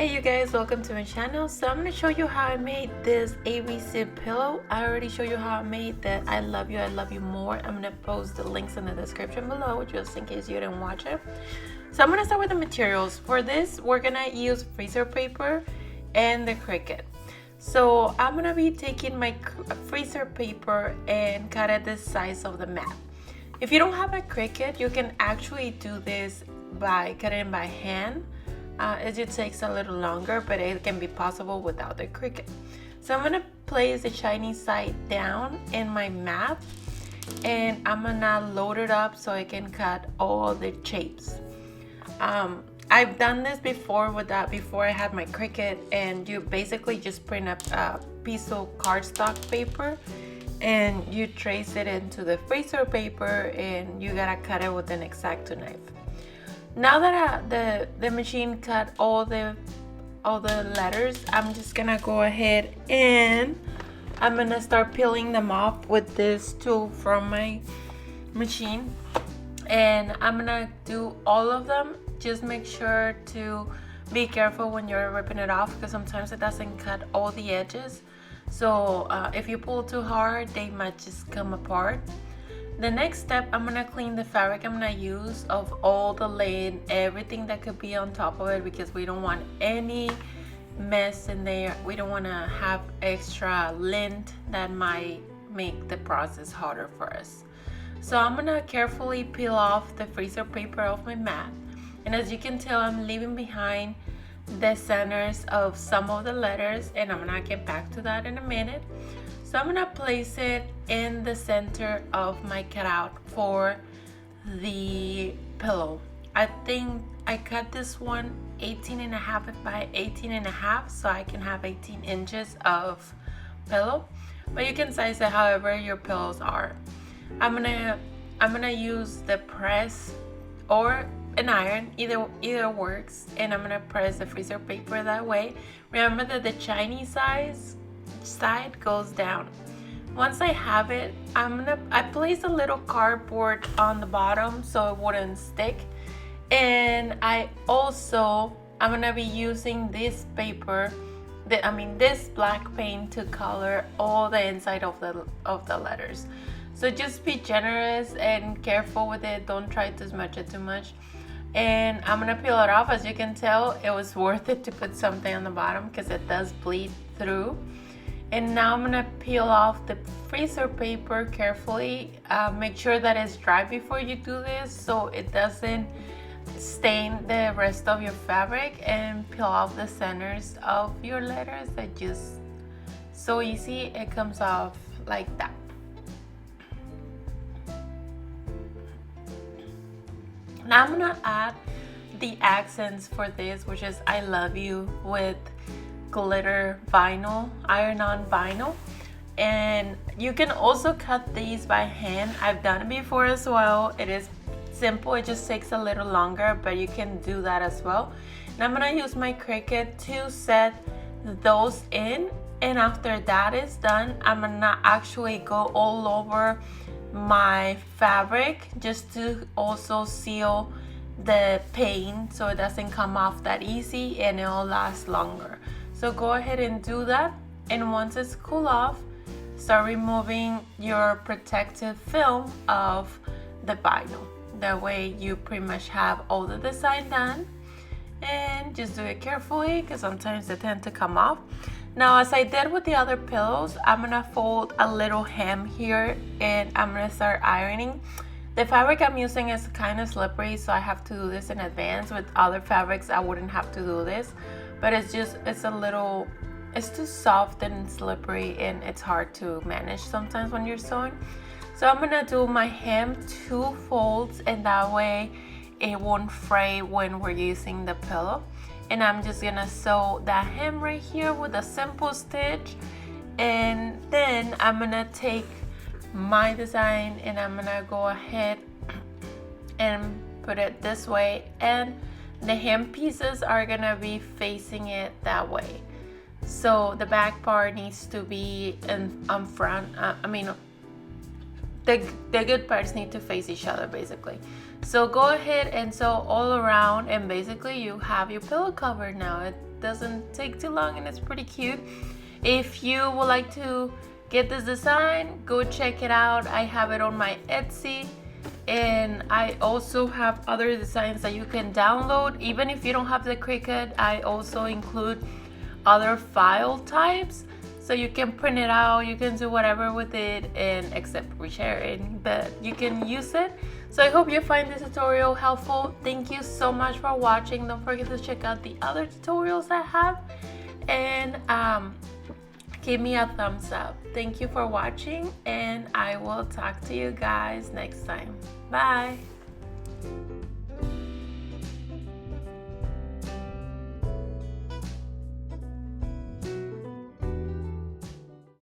Hey you guys, welcome to my channel. So I'm going to show you how I made this ABC pillow. I already showed you how I made that I love you more. I'm going to post the links in the description below just in case you didn't watch it. So I'm going to start with the materials. For this, we're going to use freezer paper and the Cricut. So I'm going to be taking my freezer paper and cut it the size of the mat. If you don't have a Cricut, you can actually do this by cutting by hand. It just takes a little longer, but it can be possible without the Cricut. So I'm gonna place the shiny side down in my mat, and I'm gonna load it up so I can cut all the shapes. I've done this before before I had my Cricut, and you basically just print up a piece of cardstock paper and you trace it into the freezer paper, and you gotta cut it with an X-Acto knife. Now that the machine cut all the letters, I'm just gonna go ahead and I'm gonna start peeling them off with this tool from my machine, and I'm gonna do all of them. Just make sure to be careful when you're ripping it off, because sometimes it doesn't cut all the edges. So if you pull too hard, they might just come apart. The next step, I'm gonna clean the fabric I'm gonna use of all the lint, everything that could be on top of it, because we don't want any mess in there. We don't want to have extra lint that might make the process harder for us. So I'm gonna carefully peel off the freezer paper off my mat, and as you can tell, I'm leaving behind the centers of some of the letters, and I'm gonna get back to that in a minute. So I'm gonna place it in the center of my cutout for the pillow. I think I cut this one 18.5 by 18.5, so I can have 18 inches of pillow, but you can size it however your pillows are. I'm gonna use the press or an iron, either works, and I'm gonna press the freezer paper that way. Remember that the shiny side goes down. Once I have it, I place a little cardboard on the bottom so it wouldn't stick, and I'm gonna be using this paper, this black paint to color all the inside of the letters. So just be generous and careful with it. Don't try to smudge it too much. And I'm gonna peel it off. As you can tell, it was worth it to put something on the bottom because it does bleed through. And now I'm gonna peel off the freezer paper carefully. Make sure that it's dry before you do this so it doesn't stain the rest of your fabric, and peel off the centers of your letters. That just so easy. It comes off like that. Now I'm gonna add the accents for this, which is I love you, with glitter vinyl, iron-on vinyl. And you can also cut these by hand. I've done it before as well. It is simple, it just takes a little longer, but you can do that as well. And I'm gonna use my Cricut to set those in, and after that is done, I'm gonna actually go all over my fabric just to also seal the paint so it doesn't come off that easy and it'll last longer. So go ahead and do that, and once it's cool off, start removing your protective film of the vinyl. That way you pretty much have all the design done, and just do it carefully because sometimes they tend to come off. Now, as I did with the other pillows, I'm gonna fold a little hem here, and I'm gonna start ironing. The fabric I'm using is kind of slippery, so I have to do this in advance. With other fabrics, I wouldn't have to do this, but it's too soft and slippery, and it's hard to manage sometimes when you're sewing. So I'm gonna do my hem 2 folds, and that way it won't fray when we're using the pillow. And I'm just gonna sew that hem right here with a simple stitch, and then I'm gonna take my design and I'm gonna go ahead and put it this way, and the hem pieces are gonna be facing it that way. So the back part needs to be in front. The good parts need to face each other basically. So go ahead and sew all around, and basically you have your pillow cover now. It doesn't take too long and it's pretty cute. If you would like to get this design, go check it out. I have it on my Etsy, and I also have other designs that you can download. Even if you don't have the Cricut, I also include other file types, so you can print it out, you can do whatever with it, and except reshare it, but you can use it. So I hope you find this tutorial helpful. Thank you so much for watching. Don't forget to check out the other tutorials I have, and give me a thumbs up. Thank you for watching, and I will talk to you guys next time. Bye.